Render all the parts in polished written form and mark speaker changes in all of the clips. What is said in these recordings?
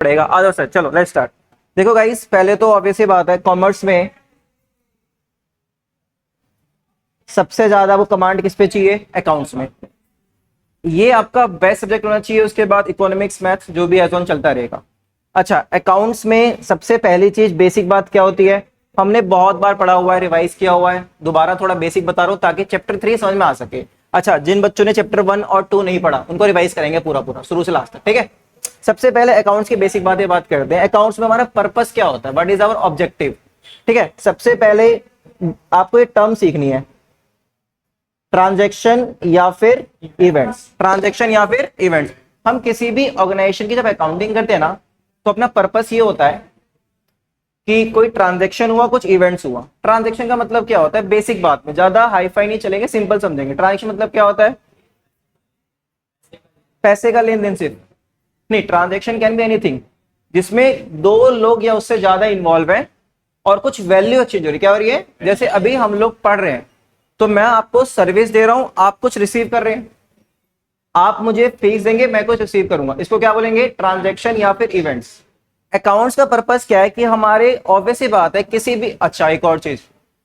Speaker 1: पड़ेगा। आ जाओ सर, चलो लेट्स स्टार्ट। देखो गाइस, पहले तो ऑब्वियस बात है, कॉमर्स में सबसे ज्यादा वो कमांड किस पे चाहिए? अकाउंट्स में। ये आपका बेस्ट सब्जेक्ट होना चाहिए। उसके बाद इकोनॉमिक्स, मैथ्स जो भी एज ऑन चलता रहेगा। अच्छा, अकाउंट्स में सबसे पहली चीज बेसिक बात क्या होती है? हमने बहुत बार पढ़ा हुआ है, रिवाइज किया हुआ है, दोबारा थोड़ा बेसिक बता रहा हूं ताकि चैप्टर 3 समझ में आ सके। अच्छा, जिन बच्चों ने चैप्टर 1 और 2 नहीं पढ़ा उनको रिवाइज करेंगे पूरा पूरा शुरू से लास्ट तक, ठीक है। सबसे पहले अकाउंट्स की बेसिक बातें बात करते हैं। अकाउंट्स में हमारा पर्पस क्या होता है? What is our objective? ठीक है, सबसे पहले आपको एक टर्म सीखनी है, ट्रांजैक्शन या फिर इवेंट्स। ट्रांजैक्शन या फिर इवेंट्स। हम किसी भी ऑर्गेनाइजेशन की जब अकाउंटिंग करते हैं ना, तो अपना पर्पस ये होता है कि कोई ट्रांजैक्शन हुआ, कुछ इवेंट्स हुआ। ट्रांजैक्शन का मतलब क्या होता है? बेसिक बात में ज्यादा हाईफाई नहीं चलेंगे, सिंपल समझेंगे। ट्रांजैक्शन मतलब क्या होता है? पैसे का लेन देन। सिर्फ नहीं, ट्रांजैक्शन कैन बी एनीथिंग जिसमें दो लोग या उससे ज्यादा इन्वॉल्व है और कुछ वैल्यू एक्सचेंज हो रही है। क्या हो रही है? जैसे अभी हम लोग पढ़ रहे हैं तो मैं आपको सर्विस दे रहा हूं, आप कुछ रिसीव कर रहे हैं, आप मुझे फीस देंगे, मैं कुछ रिसीव करूंगा। इसको क्या बोलेंगे? ट्रांजैक्शन या फिर इवेंट्स। अकाउंट्स का पर्पस क्या है कि हमारे ऑब्वियस ही बात है किसी भी, अच्छा एक और चीज,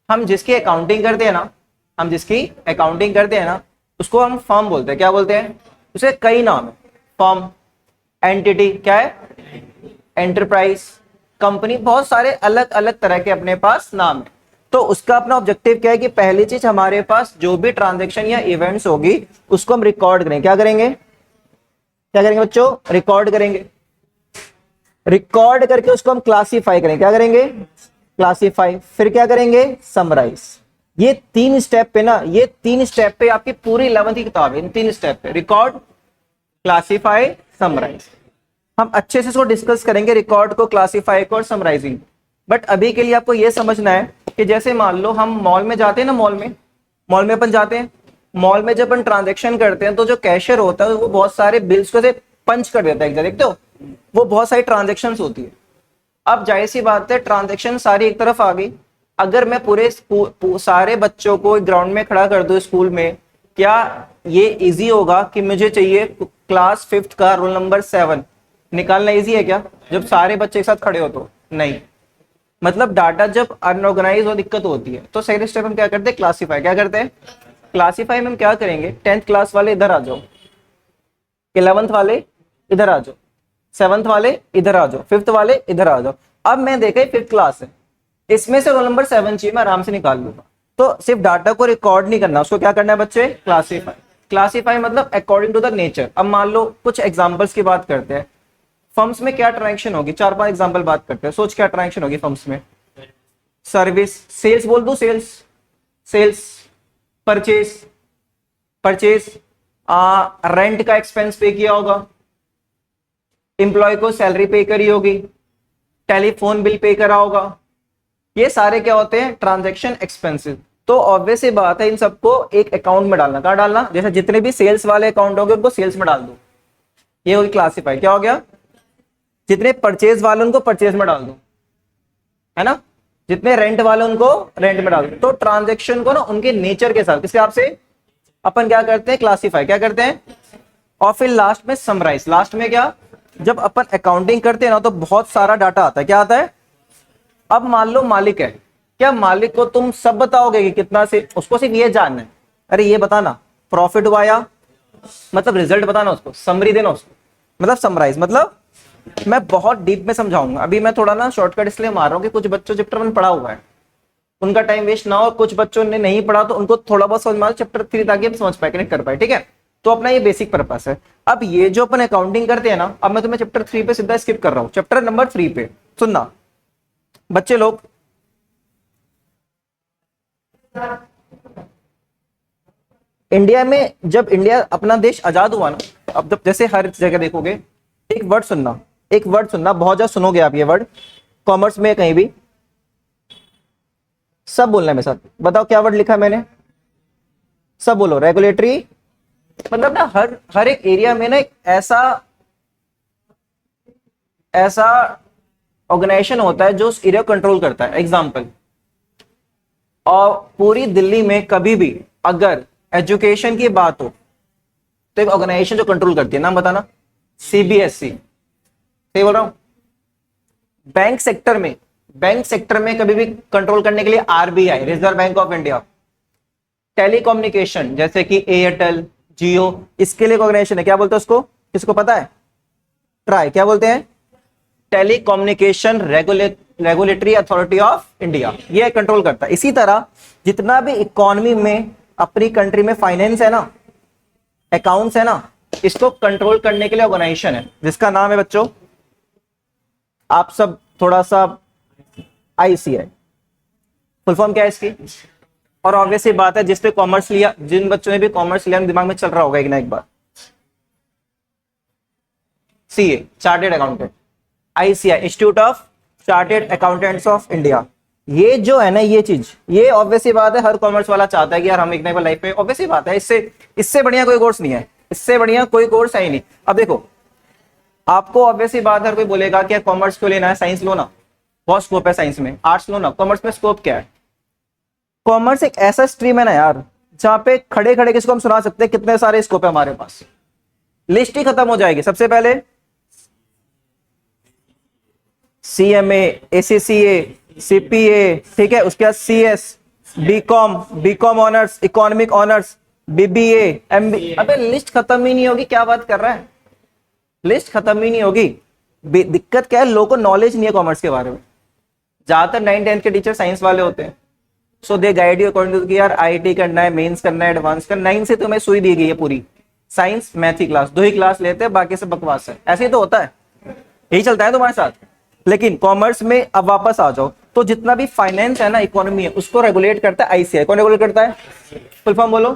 Speaker 1: हम जिसकी अकाउंटिंग करते हैं ना, हम जिसकी अकाउंटिंग करते हैं ना उसको हम फर्म बोलते हैं। क्या बोलते हैं? उसे कई नाम है। फर्म, एंटिटी, क्या है? एंटरप्राइज, कंपनी, बहुत सारे अलग अलग तरह के अपने पास नाम है। तो उसका अपना ऑब्जेक्टिव क्या है कि पहली चीज हमारे पास जो भी ट्रांजैक्शन या इवेंट्स होगी उसको हम रिकॉर्ड करेंगे। क्या करेंगे? क्या करेंगे बच्चों? रिकॉर्ड करेंगे। रिकॉर्ड करके उसको हम क्लासीफाई करेंगे। क्या करेंगे? क्लासीफाई। फिर क्या करेंगे? समराइज। ये तीन स्टेप पे ना, ये तीन स्टेप पे आपकी पूरी 11वीं की किताब है। इन तीन स्टेप पे, रिकॉर्ड, क्लासीफाई, समराइज। हम अच्छे से इसको डिस्कस करेंगे, रिकॉर्ड को, क्लासीफाई को और समराइजिंग। बट अभी के लिए आपको यह समझना है कि जैसे मान लो हम मॉल में जाते हैं ना, मॉल में अपन जाते हैं, मॉल में जब अपन ट्रांजैक्शन करते हैं तो जो कैशियर होता है वो बहुत सारे बिल्स को से पंच कर देता है एक जगह, देखते हो? वो बहुत सारी ट्रांजैक्शंस होती है। अब जाहिर सी बात है, ट्रांजैक्शन सारी एक तरफ आ गई। अगर मैं पूरे सारे बच्चों को ग्राउंड में खड़ा कर दूं स्कूल में, क्या ये इजी होगा कि मुझे चाहिए क्लास 5th का रोल नंबर 7 निकालना? इजी है क्या जब सारे बच्चे एक साथ खड़े हो? तो नहीं। मतलब डाटा जब अनऑर्गेनाइज हो, दिक्कत होती है। तो सही स्टेप हम क्या करते हैं? क्लासीफाई। क्या करते हैं? क्लासीफाई में हम क्या करेंगे? 10th क्लास वाले इधर आ जाओ, 11th वाले इधर आ जाओ, 7th वाले इधर आ जाओ, 5th वाले इधर आ जाओ। अब मैं देखा 5th क्लास है, इसमें से रोल नंबर 7 चाहिए, मैं आराम से निकाल लूंगा। तो सिर्फ डाटा को रिकॉर्ड नहीं करना, उसको क्या करना है बच्चे? क्लासीफाई। क्लासीफाई मतलब अकॉर्डिंग टू द नेचर। अब मान लो कुछ एग्जांपल्स की बात करते हैं। फर्म्स में क्या ट्रांजैक्शन होगी? 4-5 एग्जांपल बात करते हैं। सोच क्या ट्रांजैक्शन होगी फर्म्स में? सर्विस, सेल्स बोल दो, sales, sales, purchase, purchase, rent का एक्सपेंस पे किया होगा, एम्प्लॉय को सैलरी पे करी होगी, टेलीफोन बिल पे करा होगा। ये सारे क्या होते हैं? Transaction expenses. तो ऑब्वियस ही बात है इन सबको एक अकाउंट में डालना। कहां डालना? जैसे जितने भी सेल्स वाले अकाउंट होंगे उनको सेल्स में डाल दो, ये होगी क्लासीफाई। क्या हो गया? जितने परचेज वाले उनको परचेज में डाल दो, है ना? जितने रेंट वाले उनको रेंट में डाल दो। तो ट्रांजैक्शन को ना उनके नेचर के साथ, किसके हिसाब से अपन क्या करते हैं? क्लासीफाई। क्या करते हैं? और फिर लास्ट में समराइज। लास्ट में क्या? जब अपन अकाउंटिंग करते हैं ना तो बहुत सारा डाटा आता है। क्या आता है? अब मान लो मालिक है, क्या मालिक को तुम सब बताओगे कि कितना से? उसको सिर्फ ये जानना है, अरे ये बताना प्रॉफिट हुआ या, मतलब रिजल्ट बताना, उसको समरी देना, उसको मतलब समराइज। मतलब मैं बहुत डीप में समझाऊंगा। अभी मैं थोड़ा ना शॉर्टकट इसलिए मार रहा हूँ कि कुछ बच्चों चैप्टर 1 पढ़ा हुआ है, उनका टाइम वेस्ट ना हो, कुछ बच्चों ने नहीं पढ़ा तो उनको थोड़ा बहुत समझ में चैप्टर 3 ताकि हम समझ पाए, कनेक्ट कर पाए, ठीक है। तो अपना ये बेसिक पर्पस है। अब ये जो अपन अकाउंटिंग करते हैं ना, अब मैं तुम्हें चैप्टर 3 पे सीधा स्किप कर रहा हूँ। चैप्टर नंबर 3 पे सुनना बच्चे लोग। इंडिया में जब इंडिया अपना देश आजाद हुआ ना, अब जब जैसे हर जगह देखोगे, एक वर्ड सुनना, एक वर्ड सुनना, बहुत ज्यादा सुनोगे आप ये वर्ड, कॉमर्स में कहीं भी सब बोलना है मेरे साथ। बताओ क्या वर्ड लिखा है मैंने? सब बोलो। रेगुलेटरी। मतलब ना हर एक एरिया में ना एक ऐसा ऐसा ऑर्गेनाइजेशन होता है जो उस एरिया को कंट्रोल करता है। एग्जांपल, और पूरी दिल्ली में कभी भी अगर एजुकेशन की बात हो तो एक ऑर्गेनाइजेशन जो कंट्रोल करती है, नाम बताना। सीबीएसई। सही बोल रहा हूं? बैंक सेक्टर में कभी भी कंट्रोल करने के लिए RBI, reserve bank of India. Telecommunication जैसे कि एयरटेल, जियो, इसके लिए ऑर्गेनाइजेशन है, क्या बोलते हैं उसको, किसको पता है? ट्राई, क्या बोलते हैं? Telecommunication regulatory authority of India, ये कंट्रोल करता है। इसी तरह जितना भी इकोनॉमी में अपनी कंट्री में फाइनेंस है ना, अकाउंट्स है ना, इसको कंट्रोल करने के लिए ऑर्गेनाइजेशन है जिसका नाम है बच्चों, आप सब थोड़ा सा, आईसीआई। फुल फॉर्म क्या है इसकी? और ऑब्वियसली बात है जिस पे कॉमर्स लिया, जिन बच्चों ने भी कॉमर्स लिया दिमाग में चल रहा होगा एक ना एक बार, CA, chartered accountant. ICI, institute of chartered accountants of India. ये जो है ना, ये चीज, ये ऑब्वियसली बात है हर कॉमर्स वाला चाहता है कि यार हम एक ना एक बार लाइफ में, ऑब्वियसली बात है, इससे बढ़िया कोई कोर्स नहीं है, इससे बढ़िया कोई कोर्स है ही नहीं। अब देखो, आपको ऑब्वियसली बात है, हर कोई बोलेगा कि कॉमर्स क्यों लेना है, साइंस लो ना, बहुत स्कोप है साइंस में, आर्ट्स लो ना, कॉमर्स में स्कोप क्या है? कॉमर्स एक ऐसा स्ट्रीम है ना यार, जहां पे खड़े खड़े किसको हम सुना सकते हैं कितने सारे स्कोप है हमारे पास, लिस्ट ही खत्म हो जाएगी। सबसे पहले सीएमए, एसीसीए, सीपीए, ठीक है, उसके बाद CS, BCom honours, economic honours, BBA, MB, अबे लिस्ट खत्म ही नहीं होगी, क्या बात कर रहा है, लिस्ट खत्म ही नहीं होगी। दिक्कत क्या है, लोगों को नॉलेज नहीं है कॉमर्स के बारे में, ज्यादातर 9th-10th के टीचर साइंस वाले होते हैं, सो दे गाइड यू अकॉर्डिंग टू कि यार आईआईटी करना है, मेंस करना है, एडवांस करना है, 9 से तुम्हें सुई दी गई है पूरी, साइंस मैथ ही क्लास, 2 ही क्लास लेते हैं, बाकी सब बकवास है, ऐसे ही तो होता है, यही चलता है तुम्हारे साथ। लेकिन कॉमर्स में अब वापस आ जाओ, तो जितना भी फाइनेंस है ना, इकोनॉमी है, उसको रेगुलेट करता है आईसीआई। कौन रेगुलेट करता है? फुल फॉर्म बोलो,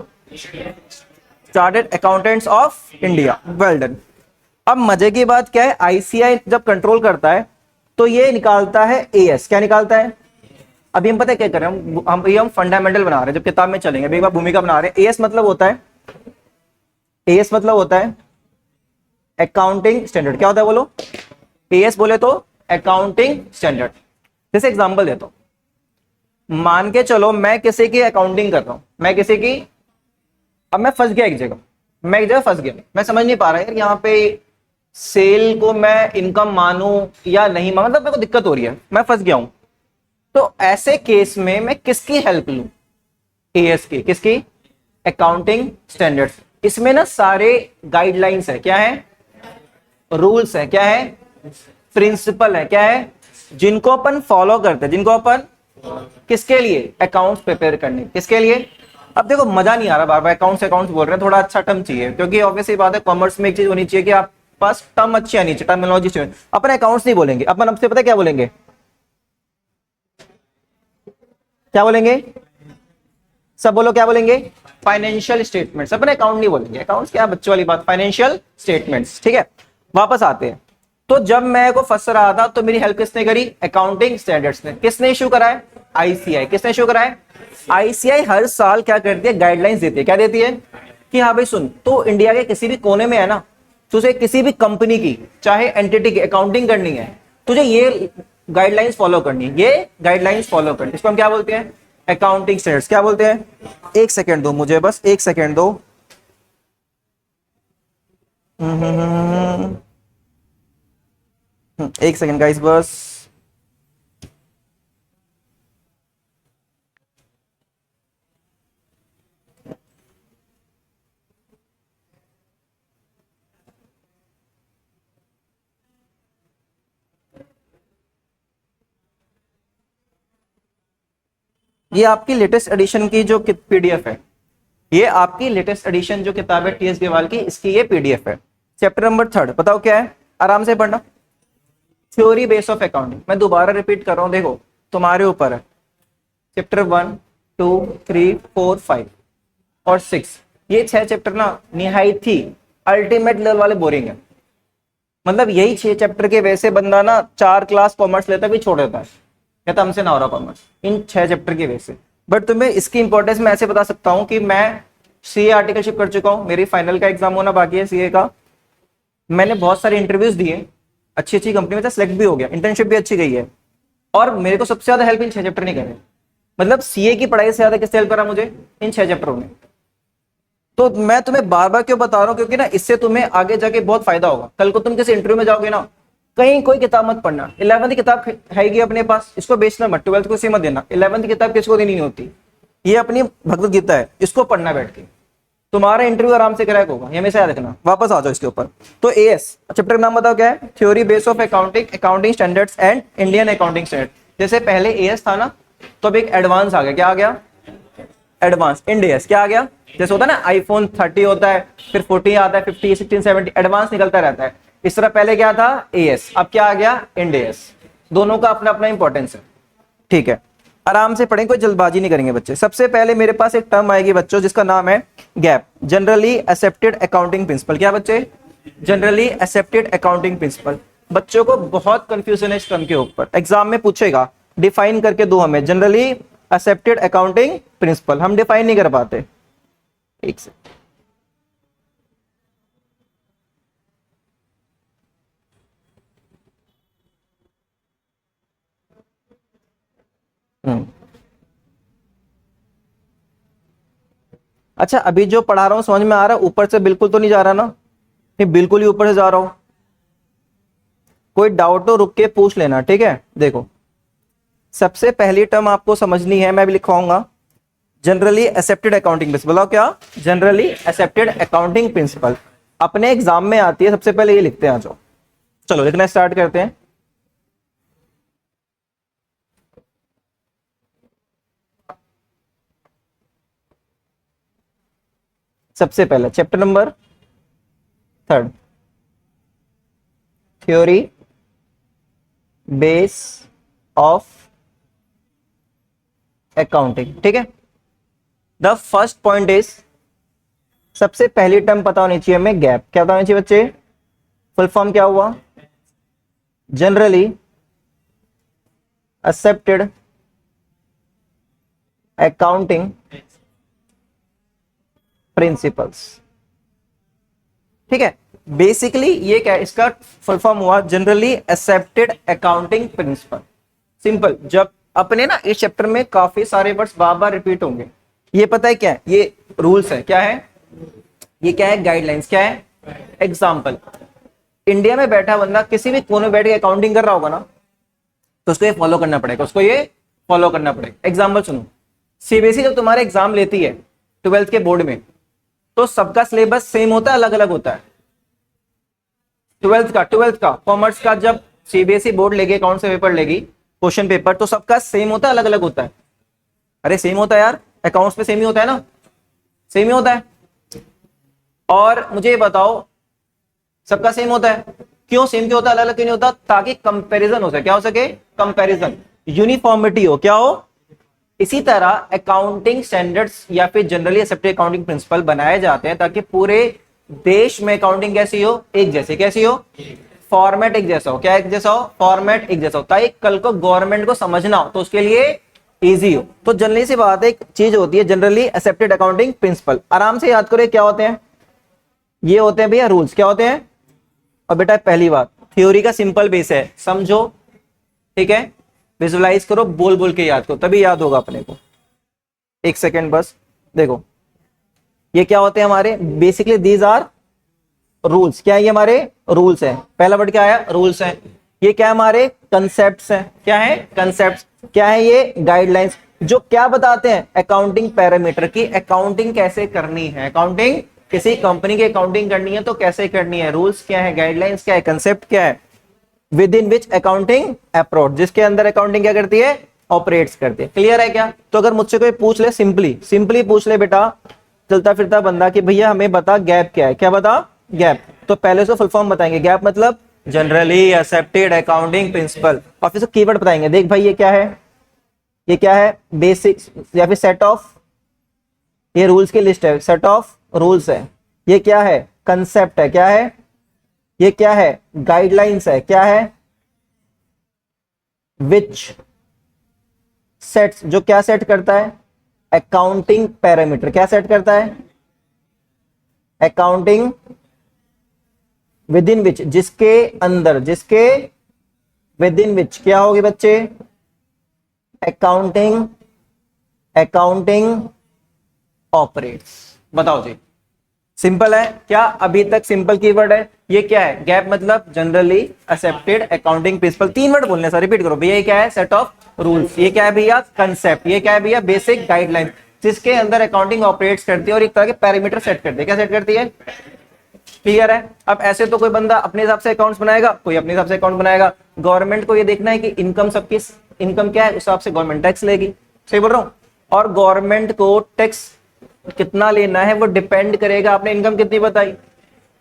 Speaker 1: chartered accountants of India. Well done. अब मजे की बात क्या है, आईसीआई जब कंट्रोल करता है तो ये निकालता है एएस। क्या निकालता है? अभी हम पता है क्या कर रहे हैं, हम फंडामेंटल बना रहे हैं, जब किताब में चलेंगे, अभी एक बार भूमिका बना रहे हैं। एएस मतलब होता है, एएस मतलब होता है अकाउंटिंग स्टैंडर्ड। क्या होता है बोलो? एएस बोले तो अकाउंटिंग स्टैंडर्ड। जैसे एग्जांपल देता हूं, मान के चलो मैं किसी की अकाउंटिंग कर रहा हूं, मैं किसी की, अब मैं फंस गया एक जगह, मैं एक जगह फंस गया, मैं समझ नहीं पा रहा यार यहाँ पे सेल को मैं इनकम मानूं या नहीं मानूं, मतलब मेरे को दिक्कत हो रही है, मैं फंस गया हूं। तो ऐसे केस में मैं किसकी हेल्प लूं? एएस की। किसकी? Accounting standards. इसमें ना सारे गाइडलाइंस है, क्या है? रूल्स है, क्या है? प्रिंसिपल है, क्या है? जिनको अपन फॉलो करते हैं, जिनको अपन किसके लिए? अकाउंट्स प्रिपेयर करने, किसके लिए? अब देखो मजा नहीं आ रहा, बार बार अकाउंट्स बोल रहे हैं, थोड़ा अच्छा टर्म चाहिए, क्योंकि ऑब्वियसली बात है कॉमर्स में एक चीज होनी चाहिए कि आप पास टर्म अच्छी आनी चाहिए, टर्मिनोलॉजी चाहिए। अपन अकाउंट्स नहीं बोलेंगे, अपन हमसे पता क्या बोलेंगे? क्या बोलेंगे? सब बोलो, क्या बोलेंगे? Financial statements. अपने अकाउंट नहीं बोलेंगे, अकाउंट्स क्या बच्चों वाली बात, फाइनेंशियल स्टेटमेंट्स। ठीक है, वापस आते हैं। तो जब मैं को फंस रहा था तो मेरी हेल्प किसने करी? अकाउंटिंग स्टैंडर्ड्स ने। किसने इशू करा है? आईसीआई। किसने इशू करा है? आईसीआई हर साल क्या करती है? गाइडलाइंस देती है। क्या देती है? कि हाँ भाई सुन, तो इंडिया के किसी भी कोने में है ना, तुझे किसी भी कंपनी की चाहे एंटिटी की अकाउंटिंग करनी है, तुझे ये गाइडलाइंस फॉलो करनी है, ये गाइडलाइंस फॉलो करनी है। इसको हम क्या बोलते हैं? Accounting standards. क्या बोलते हैं? एक सेकेंड दो मुझे, बस एक सेकेंड दो। एक सेकेंड गाइस बस। ये आपकी लेटेस्ट एडिशन की जो पीडीएफ है, ये आपकी लेटेस्ट एडिशन जो किताब है टीएस गेवाल की, इसकी ये पीडीएफ है। चैप्टर नंबर 3 बताओ क्या है, आराम से पढ़ना। Theory base of accounting. मैं दोबारा रिपीट कर रहा हूं, देखो तुम्हारे ऊपर है। चैप्टर 1, 2, 3, 4, 5 और 6, ये 6 चैप्टर ना निहायत ही अल्टीमेट लेवल वाले बोरिंग है। मतलब यही 6 चैप्टर के वैसे बंदा ना 4 क्लास कॉमर्स लेता भी छोड़ देता है, कहता हमसे ना हो रहा कॉमर्स, इन 6 चैप्टर के वैसे। बट तुम्हें इसकी इंपॉर्टेंस मैं ऐसे बता सकता हूं कि मैं सीए आर्टिकलशिप कर चुका हूं, मेरी फाइनल का एग्जाम होना बाकी है सीए का। मैंने बहुत सारे इंटरव्यूज दिए, अच्छी अच्छी कंपनी में सेलेक्ट भी हो गया, इंटर्नशिप भी अच्छी गई है, और मेरे को सबसे ज्यादा हेल्प इन 6 चैप्टर नहीं करे। मतलब सीए की पढ़ाई से ज्यादा किससे हेल्प करा मुझे? इन 6 चैप्टरों में। तो मैं तुम्हें बार बार क्यों बता रहा हूं, क्योंकि ना इससे तुम्हें आगे जाके बहुत फायदा होगा। कल को तुम किसी इंटरव्यू में जाओगे ना, कहीं कोई किताब मत पढ़ना, 11वीं किताब है अपने पास, इसको बेचना मत, 12th को इसे मत देना, 11वीं किताब किसको देनी नहीं होती, ये अपनी भगवत गीता है, इसको पढ़ना बैठ के, तुम्हारा इंटरव्यू आराम से क्रैक होगा, ये हमेशा याद रखना। वापस आ जाओ इसके ऊपर। तो एएस चैप्टर का नाम बताओ क्या है, theory base of accounting, accounting standards and Indian accounting standard. जैसे पहले एएस था ना, तो अब एक एडवांस आ गया, क्या आ गया, एडवांस, इंडियस क्या आ गया, जैसे होता है ना आईफोन 30 होता है, फिर 14 आता है, 50, 16, 70, एडवांस निकलता रहता है, इस तरह पहले क्या था एएस, अब क्या आ गया इंडियस। दोनों का अपना अपना इंपॉर्टेंस है, ठीक है, आराम से पढ़ें, कोई जल्दबाजी नहीं करेंगे बच्चे। सबसे पहले मेरे पास एक टर्म आएगी बच्चों जिसका नाम है gap, generally accepted accounting principle. क्या बच्चे, जनरली एक्सेप्टेड अकाउंटिंग प्रिंसिपल। बच्चों को बहुत कंफ्यूजन है इस टर्म के ऊपर, एग्जाम में पूछेगा, डिफाइन करके दो हमें, जनरली एक्सेप्टेड अकाउंटिंग प्रिंसिपल, हम डिफाइन नहीं कर पाते। एक से अच्छा, अभी जो पढ़ा रहा हूं समझ में आ रहा है, ऊपर से बिल्कुल तो नहीं जा रहा ना, नहीं बिल्कुल ही ऊपर से जा रहा हूं, कोई डाउट हो रुक के पूछ लेना, ठीक है। देखो सबसे पहली टर्म आपको समझनी है, मैं भी लिखवाऊंगा, जनरली एक्सेप्टेड अकाउंटिंग प्रिंसिपल। बताओ क्या, जनरली एक्सेप्टेड अकाउंटिंग प्रिंसिपल, अपने एग्जाम में आती है, सबसे पहले ये लिखते हैं, आ जाओ चलो लिखना स्टार्ट करते हैं। सबसे पहले chapter number 3, theory base of accounting, ठीक है। द फर्स्ट पॉइंट इज, सबसे पहली टर्म पता होनी चाहिए हमें गैप। क्या पता होनी चाहिए बच्चे, फुल फॉर्म क्या हुआ, जनरली एक्सेप्टेड अकाउंटिंग प्रिंसिपल्स, ठीक है। बेसिकली ये क्या है, इसका फुल फॉर्म हुआ generally accepted accounting principle. Simple, जब अपने ना इस चैप्टर में काफी सारे वर्ड्स बार बार रिपीट होंगे, ये पता है क्या है, ये रूल्स है, क्या है, ये क्या है, गाइडलाइंस, क्या है, एग्जाम्पल। इंडिया में बैठा बंदा किसी भी कोने में बैठ के अकाउंटिंग कर रहा होगा ना, तो उसको ये फॉलो करना पड़ेगा, उसको ये फॉलो करना पड़ेगा। एग्जाम्पल सुनो, सीबीएसई जब तुम्हारे एग्जाम लेती है 12th के बोर्ड में, तो सबका सिलेबस सेम होता है, अलग अलग होता है। 12th का कॉमर्स का जब सीबीएसई बोर्ड लेगी, अकाउंट से पेपर लेगी, क्वेश्चन पेपर, तो सबका सेम होता है, अलग अलग होता है। अरे सेम होता है यार, अकाउंट्स में सेम ही होता है ना, सेम ही होता है। और मुझे ये बताओ, सबका सेम होता है, क्यों सेम क्यों होता है, अलग अलग क्यों नहीं होता, ताकि कंपैरिजन हो सके, क्या हो सके, कंपैरिजन, यूनिफॉर्मिटी हो, क्या हो। इसी तरह अकाउंटिंग स्टैंडर्ड्स या फिर जनरली एक्सेप्टेड अकाउंटिंग प्रिंसिपल बनाए जाते हैं ताकि पूरे देश में अकाउंटिंग कैसी हो, एक जैसी, कैसी हो, फॉर्मेट एक जैसा हो, क्या एक जैसा हो, फॉर्मेट एक जैसा हो, ताकि कल को गवर्नमेंट को समझना हो तो उसके लिए इजी हो। तो जनरली सी बात है, एक चीज होती है जनरली एक्सेप्टेड अकाउंटिंग प्रिंसिपल, आराम से याद करो क्या होते हैं, ये होते हैं भैया रूल्स, क्या होते हैं। और बेटा पहली बात, थ्योरी का सिंपल बेस है, समझो, ठीक है, विजुलाइज करो, बोल बोल के याद करो, तभी याद होगा अपने को। एक सेकेंड बस, देखो ये क्या होते हैं हमारे, बेसिकली दीज आर रूल्स, क्या है ये हमारे रूल्स हैं। पहला वर्ड क्या है, रूल्स हैं। ये क्या है, हमारे कंसेप्ट्स हैं, क्या है, कंसेप्ट्स। क्या है ये, गाइडलाइंस, जो क्या बताते हैं, अकाउंटिंग पैरामीटर की अकाउंटिंग कैसे करनी है, अकाउंटिंग किसी कंपनी की अकाउंटिंग करनी है तो कैसे करनी है, रूल्स क्या है, गाइडलाइंस क्या है, कंसेप्ट क्या है, with in which accounting approach, जिसके अंदर अकाउंटिंग क्या करती है, ऑपरेट्स करती है। क्लियर है क्या। तो अगर मुझसे कोई पूछ ले, सिंपली सिंपली पूछ ले बेटा चलता फिरता बंदा कि भैया हमें बता गैप क्या है, क्या बता, गैप, तो पहले से फुल फॉर्म बताएंगे, गैप मतलब जनरली एक्सेप्टेड अकाउंटिंग प्रिंसिपल, और फिर कीवर्ड बताएंगे, देख भाई ये क्या है, ये क्या है, बेसिक्स या फिर सेट ऑफ, ये रूल्स की लिस्ट है, सेट ऑफ रूल्स है, ये क्या है, कंसेप्ट है, क्या है, ये क्या है, गाइडलाइंस है, क्या है, विच सेट्स, जो क्या सेट करता है, अकाउंटिंग पैरामीटर, क्या सेट करता है, अकाउंटिंग विद इन विच, जिसके अंदर, जिसके विद इन विच क्या होगी बच्चे, अकाउंटिंग, अकाउंटिंग ऑपरेट्स। बताओ जी, सिंपल है क्या? अभी तक सिंपल कीवर्ड है। ये क्या है? गैप मतलब generally accepted accounting principle. 3 word बोलने से रिपीट करो भैया। ये क्या है? Set of rules. ये क्या है भैया? कंसेप्ट। ये क्या है भैया? बेसिक गाइडलाइन, जिसके अंदर अकाउंटिंग ऑपरेट्स करती है और एक तरह के पैरामीटर सेट करती है। क्या सेट करती है? क्लियर है? अब ऐसे तो कोई बंदा अपने हिसाब से अकाउंट्स बनाएगा, कोई अपने हिसाब से अकाउंट बनाएगा। गवर्नमेंट को ये देखना है कि इनकम सबकी इनकम क्या है, उस हिसाब से गवर्नमेंट टैक्स लेगी। सही बोल रहा हूँ? और गवर्नमेंट को टैक्स कितना लेना है वो डिपेंड करेगा आपने इनकम कितनी बताई।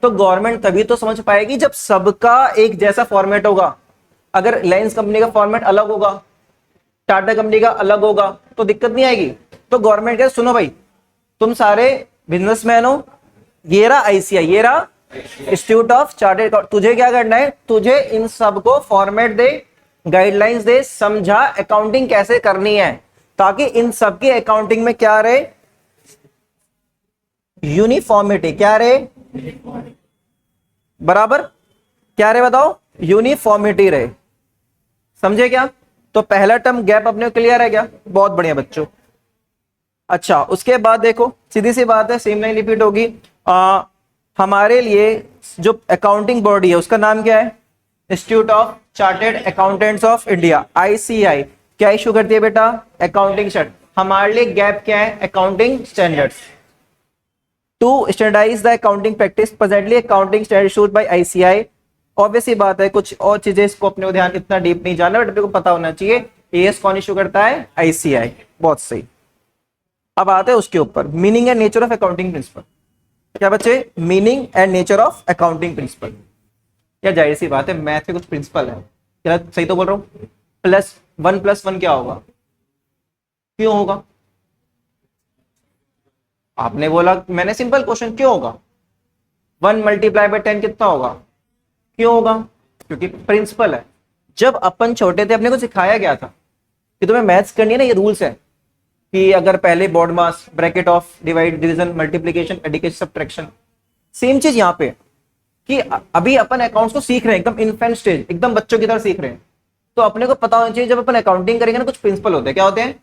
Speaker 1: तो गवर्नमेंट तभी तो समझ पाएगी जब सबका एक जैसा फॉर्मेट होगा। अगर रिलायंस कंपनी का फॉर्मेट अलग होगा, टाटा कंपनी का अलग होगा, तो दिक्कत नहीं आएगी। तो गवर्नमेंट कहे सुनो भाई, तुम सारे बिजनेसमैन हो, ये रहा आईसीआई, ये रहा इंस्टीट्यूट ऑफ चार्टर्ड अकाउंट, तुझे क्या करना है? तुझे इन सबको फॉर्मेट दे, गाइडलाइंस दे, समझा अकाउंटिंग कैसे करनी है, ताकि इन सबकी अकाउंटिंग में क्या रहे? यूनिफॉर्मिटी। क्या रहे? बराबर। क्या रहे बताओ? यूनिफॉर्मिटी रहे। समझे क्या? तो पहला टर्म गैप अपने क्लियर है क्या? बहुत बढ़िया बच्चों। अच्छा, उसके बाद देखो सीधी सी बात है, सेम लाइन रिपीट होगी। हमारे लिए जो अकाउंटिंग बॉडी है उसका नाम क्या है? Institute of chartered accountants of India, ICI. क्या इशू करती है बेटा? Accounting standard. हमारे लिए गैप क्या है? Accounting standards. To standardize the accounting practice presently accounting standard issued by ICI. Obvious ही बात है, कुछ और चीजें इसको अपने ध्यान इतना डीप नहीं जाना, बट अपने को पता होना चाहिए एएस कौन इशू करता है? आईसीआई। बहुत सही। अब आते हैं उसके ऊपर, meaning and nature of accounting principle. क्या बच्चे? Meaning and nature of accounting principle. क्या जाहिर सी बात है, मैथ के कुछ प्रिंसिपल है। क्या सही तो बोल रहा हूं? +1 क्या होगा? क्यों होगा? आपने बोला, मैंने सिंपल क्वेश्चन, क्यों होगा? 1 × 10 कितना होगा? क्यों होगा? क्योंकि प्रिंसिपल है। जब अपन छोटे थे अपने को सिखाया गया था कि तुम्हें मैथ्स करनी है ना, ये रूल्स है कि अगर पहले BODMAS, bracket of, divide, division, multiplication, addition, subtraction. Same चीज यहाँ पे कि अभी अपन अकाउंट्स को सीख रहे हैं, एकदम इन्फेंट स्टेज, एकदम बच्चों की तरह सीख रहे हैं। तो अपने को पता होना चाहिए जब अपन अकाउंटिंग करेंगे ना, कुछ प्रिंसिपल होते हैं। क्या होते हैं?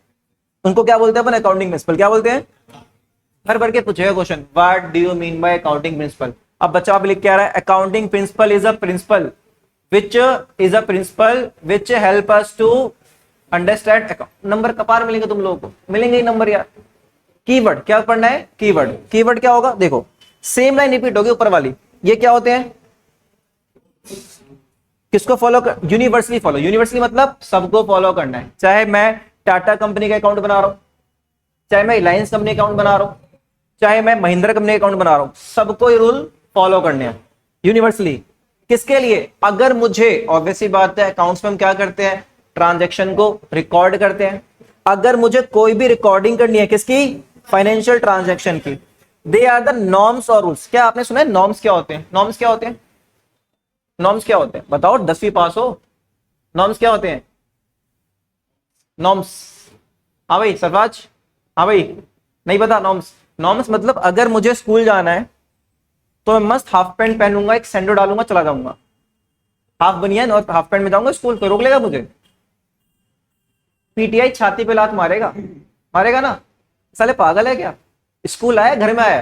Speaker 1: उनको क्या बोलते हैं अपन? Accounting principle. क्या बोलते हैं? हर भर के पूछेगा question, what do you mean by accounting principle. अब बच्चा आप लिख के आ रहा है, accounting principle is a principle which help us to understand. Number कपार मिलेंगे तुम लोगों को, मिलेंगे ही नंबर यार। कीवर्ड क्या पढ़ना है? कीवर्ड। कीवर्ड क्या होगा? देखो सेम लाइन रिपीट होगी ऊपर वाली। ये क्या होते हैं? किसको फॉलो कर? Universally follow. यूनिवर्सली मतलब सबको फॉलो करना है। चाहे मैं टाटा कंपनी का अकाउंट बना रहा हूं, चाहे मैं रिलायंस कंपनी का अकाउंट बना रहा हूं, चाहे मैं महिंद्रा कंपनी का अकाउंट बना रहा हूं, सबको ये रूल फॉलो करने हैं यूनिवर्सली। किसके लिए? अगर मुझे, ऑब्वियसली बात है, अकाउंट्स में हम क्या करते हैं? ट्रांजैक्शन को रिकॉर्ड करते हैं। अगर मुझे कोई भी रिकॉर्डिंग करनी है, किसकी? फाइनेंशियल ट्रांजैक्शन की, दे आर द नॉर्म्स और रूल्स। क्या आपने सुना है नॉर्म्स क्या होते हैं? नॉर्म्स क्या होते हैं? नॉर्म्स क्या होते हैं बताओ, 10वीं पास हो। नॉर्म्स क्या होते हैं? नॉर्म्स। हाँ भाई सरफराज, हाँ भाई, नहीं पता नॉर्म्स? नॉर्म्स मतलब अगर मुझे स्कूल जाना है तो मैं मस्त हाफ पैंट पहनूंगा, एक सैंडो डालूंगा, चला जाऊंगा। हाफ बनियान और हाफ पैंट में जाऊंगा स्कूल, कोई रोक लेगा मुझे? पीटीआई छाती पे लात मारेगा, मारेगा ना? साले पागल है क्या? स्कूल आया, घर में आया।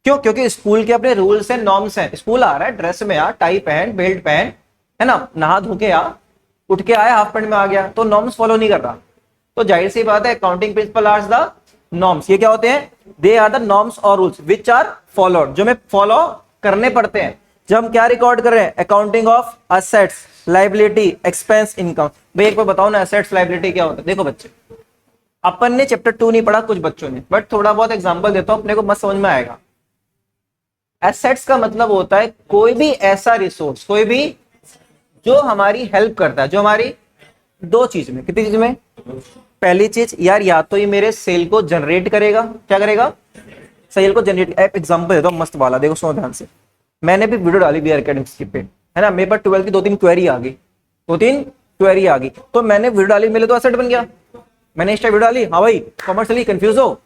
Speaker 1: क्यों? क्योंकि स्कूल के अपने रूल्स एंड नॉर्म्स हैं। स्कूल आ रहा है, ड्रेस में आ, टाई पहन, बेल्ट पहन, है ना, नहा धो के आ, उठ के आया हाफ पैंट में आ गया, तो नॉर्म्स फॉलो नहीं कर रहा। तो जाहिर सी बात है, accounting principle are the norms. ये क्या होते हैं? दे आर द नॉर्म्स और रूल्स विच आर फॉलोड, जो हमें फॉलो करने पड़ते हैं जब हम क्या रिकॉर्ड कर रहे हैं? Accounting of assets, liability, expense, income. भाई एक बार बताओ ना, एसेट्स लायबिलिटी क्या होता है? देखो बच्चे, अपन ने चैप्टर 2 नहीं पढ़ा, कुछ बच्चों ने, बट थोड़ा बहुत एग्जांपल देता हूं, अपने को मत समझ में आएगा। एसेट्स का मतलब होता है कोई भी ऐसा रिसोर्स, कोई भी जो हमारी हेल्प करता है, जो हमारी दो चीज में, कितनी चीज में? पहली चीज यार, या तो ये मेरे सेल को जनरेट करेगा, क्या करेगा? सेल को जनरेट। एग्जांपल देता हूं मस्त वाला, देखो सुनो ध्यान से। मैंने भी वीडियो डाली बीआर एकेडमिक्स पे, है ना, मेरे पास 12 की 2-3 क्वेरी आ गई, 2-3 क्वेरी आ गई, तो मैंने वीडियो डाली, मेरे तो एसेट बन गया। मैंने इंस्टा वीडियो डाली, हाँ भाई कॉमर्शियली कंफ्यूज हो,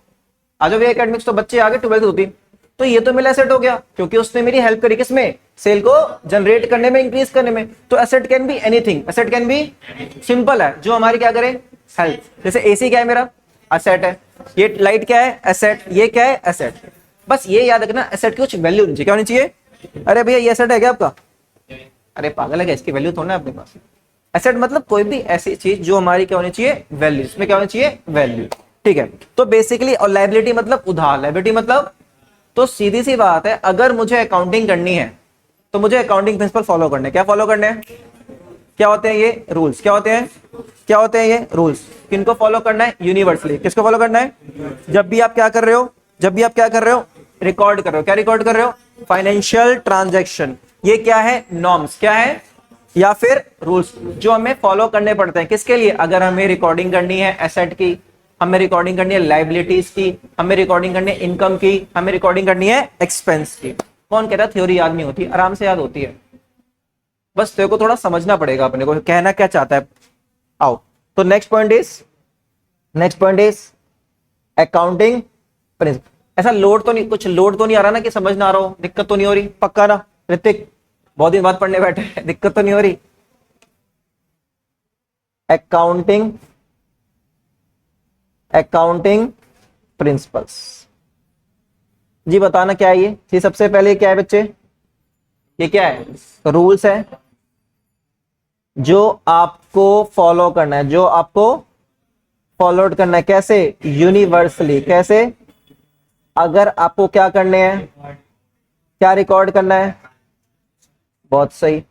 Speaker 1: आ जाओ बीआर एकेडमिक्स, तो बच्चे आ गए 12 की 2-3, तो ये तो मेरा एसेट हो गया, क्योंकि उसने मेरी हेल्प करी किसमें? सेल को जनरेट करने में, इंक्रीज करने में। तो asset can be anything, asset can be simple है, जो हमारी क्या करे? हेल्प। जैसे एसी क्या है मेरा? एसेट है। ये लाइट क्या है? एसेट। ये क्या है? एसेट। बस ये याद रखना एसेट की कुछ वैल्यू होनी चाहिए। क्या होनी चाहिए? अरे भैया ये एसेट है क्या आपका? अरे पागल है क्या, इसकी वैल्यू थोड़ा ना अपने पास। एसेट मतलब कोई भी ऐसी चीज जो हमारी क्या होनी चाहिए? वैल्यू। इसमें क्या होनी चाहिए? वैल्यू। ठीक है, तो बेसिकली, और लायबिलिटी मतलब उधार। लायबिलिटी मतलब, तो सीधी सी बात है, अगर मुझे अकाउंटिंग करनी है तो मुझे अकाउंटिंग प्रिंसिपल फॉलो करने हैं। क्या फॉलो करने हैं? क्या होते हैं ये? रूल्स। क्या होते हैं? क्या होते हैं ये? रूल्स। किनको फॉलो करना है? यूनिवर्सली। किसको फॉलो करना है? जब भी आप क्या कर रहे हो, जब भी आप क्या कर रहे हो? रिकॉर्ड कर रहे हो। क्या रिकॉर्ड कर रहे हो? Financial transaction. ये क्या है? नॉर्म्स। क्या है? या फिर रूल्स जो हमें फॉलो करने पड़ते हैं। किसके लिए? अगर हमें रिकॉर्डिंग करनी है एसेट की, हमें रिकॉर्डिंग करनी है लाइबिलिटीज की, हमें रिकॉर्डिंग करनी है इनकम की, हमें रिकॉर्डिंग करनी है एक्सपेंस की। कौन कह रहा है थ्योरी याद नहीं होती? आराम से याद होती है, बस तेरे को थोड़ा समझना पड़ेगा अपने को कहना क्या चाहता है। आओ, तो next point is accounting principle. ऐसा लोड तो नहीं, कुछ लोड तो नहीं आ रहा ना कि समझ ना आ रहा हो? दिक्कत तो नहीं हो रही? पक्का ना ऋतिक? बहुत दिन बाद पढ़ने बैठे हैं, दिक्कत तो नहीं हो रही? अकाउंटिंग अकाउंटिंग प्रिंसिपल्स जी, बताना क्या है ये सबसे पहले क्या है बच्चे? ये क्या है? रूल्स है जो आपको फॉलो करना है, जो आपको फॉलो करना है। कैसे? यूनिवर्सली। कैसे? अगर आपको क्या करने हैं? क्या रिकॉर्ड करना है? बहुत सही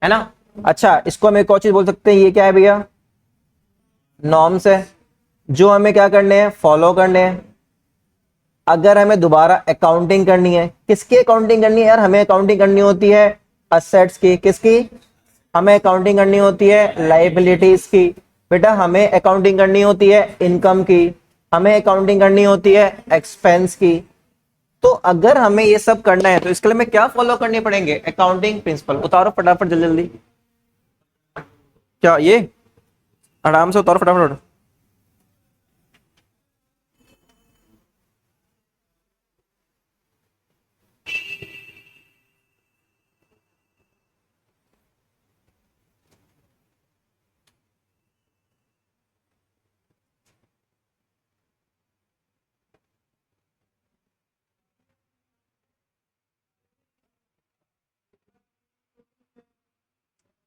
Speaker 1: है ना। अच्छा, इसको हम एक और चीज बोल सकते हैं, ये क्या है भैया? नॉर्म्स है जो हमें क्या करने हैं? फॉलो करने हैं। अगर हमें दोबारा अकाउंटिंग करनी है, किसकी अकाउंटिंग करनी है यार? हमें अकाउंटिंग करनी होती है असेट्स की। किसकी? हमें अकाउंटिंग करनी होती है लाइबिलिटीज की। बेटा हमें अकाउंटिंग करनी होती है इनकम की, हमें अकाउंटिंग करनी होती है एक्सपेंस की। तो अगर हमें ये सब करना है तो इसके लिए हमें क्या फॉलो करने पड़ेंगे? Accounting principle. उतारो फटाफट, जल्दी जल्दी। क्या ये? आराम से उतारो फटाफट।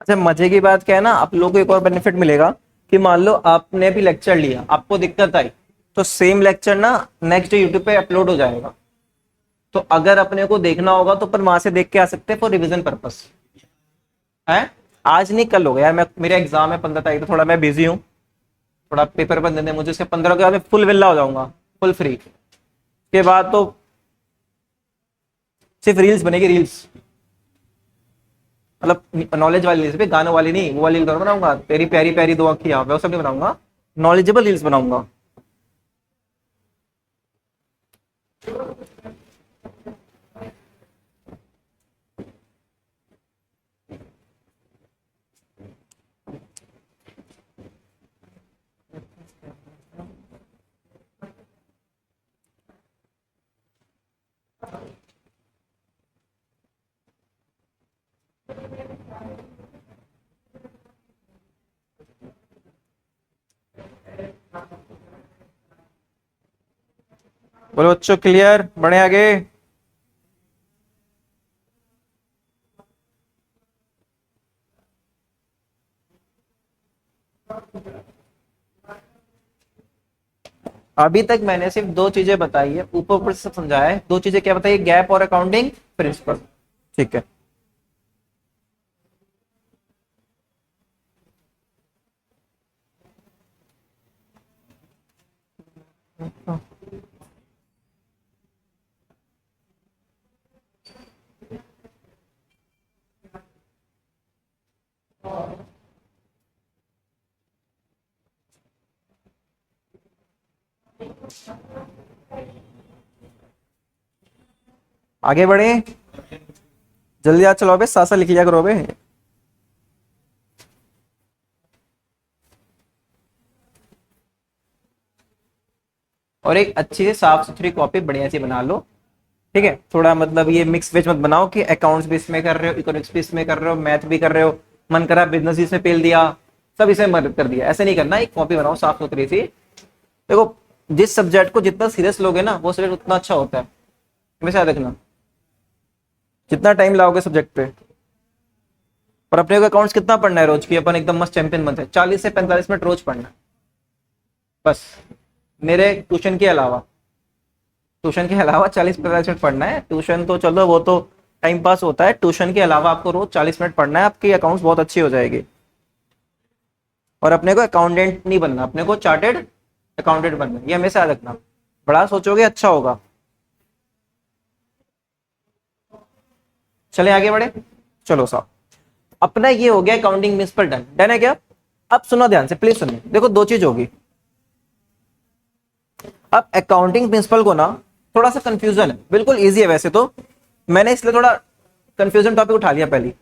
Speaker 1: अच्छा, मजे की बात क्या है ना, आप लोगों को एक और बेनिफिट मिलेगा कि मान लो आपने भी लेक्चर लिया, आपको दिक्कत आई, तो सेम लेक्चर ना नेक्स्ट डे यूट्यूब पे अपलोड हो जाएगा। तो अगर अपने को देखना होगा तो अपन वहां से देख के आ सकते हैं फॉर रिवीजन पर्पस है। आज नहीं, कल होगा यार। मैं, मेरा एग्जाम है 15 तारीख, तो थोड़ा मैं बिजी हूँ, थोड़ा पेपर बन देने मुझे। इसके 15 के बाद मैं फुल विल्ला हो जाऊंगा, फुल फ्री। के बाद तो सिर्फ रील्स बनेगी, रील्स। मतलब नॉलेज वाली रील्स पे, गानों वाली नहीं, वो वाली रील्स बनाऊंगा। तेरी प्यारी प्यारी दो आंखियां, वो सब नहीं बनाऊंगा, नॉलेजेबल रील्स बनाऊंगा। बोलो बच्चों, क्लियर? बढ़े आगे। अभी तक मैंने सिर्फ दो चीजें बताई है, ऊपर ऊपर से सब समझाया है। दो चीजें क्या बताई? गैप और अकाउंटिंग प्रिंसिपल। ठीक है। आगे बढ़े, जल्दी आज चलो बे, साथ साथ लिख लिया करो बे। और एक अच्छी सी साफ सुथरी कॉपी बढ़िया सी बना लो। ठीक है, थोड़ा मतलब ये मिक्स वेज मत बनाओ कि अकाउंट्स भी इसमें कर रहे हो, इकोनॉमिक्स भी इसमें कर रहे हो, मैथ भी कर रहे हो, मन करा बिजनेस इसमें पेल दिया, सब इसे मदद कर दिया। ऐसे नहीं करना, एक कॉपी बनाओ साफ सुथरी सी। देखो जिस सब्जेक्ट को जितना सीरियस लोगे ना वो सब्जेक्ट उतना अच्छा होता है, हमेशा देखना। जितना टाइम लाओगे सब्जेक्ट पे। और अपने को अकाउंट्स कितना पढ़ना है रोज की, अपन एकदम मस्त चैंपियन बनते हैं, 40 से 45 मिनट रोज पढ़ना है बस। मेरे ट्यूशन के अलावा 40-45 मिनट पढ़ना है। ट्यूशन तो चलो वो तो टाइम पास होता है, ट्यूशन के अलावा आपको रोज 40 मिनट पढ़ना है, आपकी अकाउंट्स बहुत अच्छी हो जाएगी। और अपने को अकाउंटेंट नहीं बनना, अपने को चार्टेड अकाउंटेंट बनना, ये हमेशा याद रखना। बड़ा सोचोगे अच्छा होगा। चले आगे बढ़े, चलो साहब अपना ये हो गया अकाउंटिंग प्रिंसिपल डन। डन है क्या? अब सुनो ध्यान से, प्लीज सुनिए। देखो दो चीज होगी। अब अकाउंटिंग प्रिंसिपल को ना थोड़ा सा कंफ्यूजन है, बिल्कुल इजी है वैसे तो, मैंने इसलिए थोड़ा कंफ्यूजन टॉपिक उठा लिया पहले।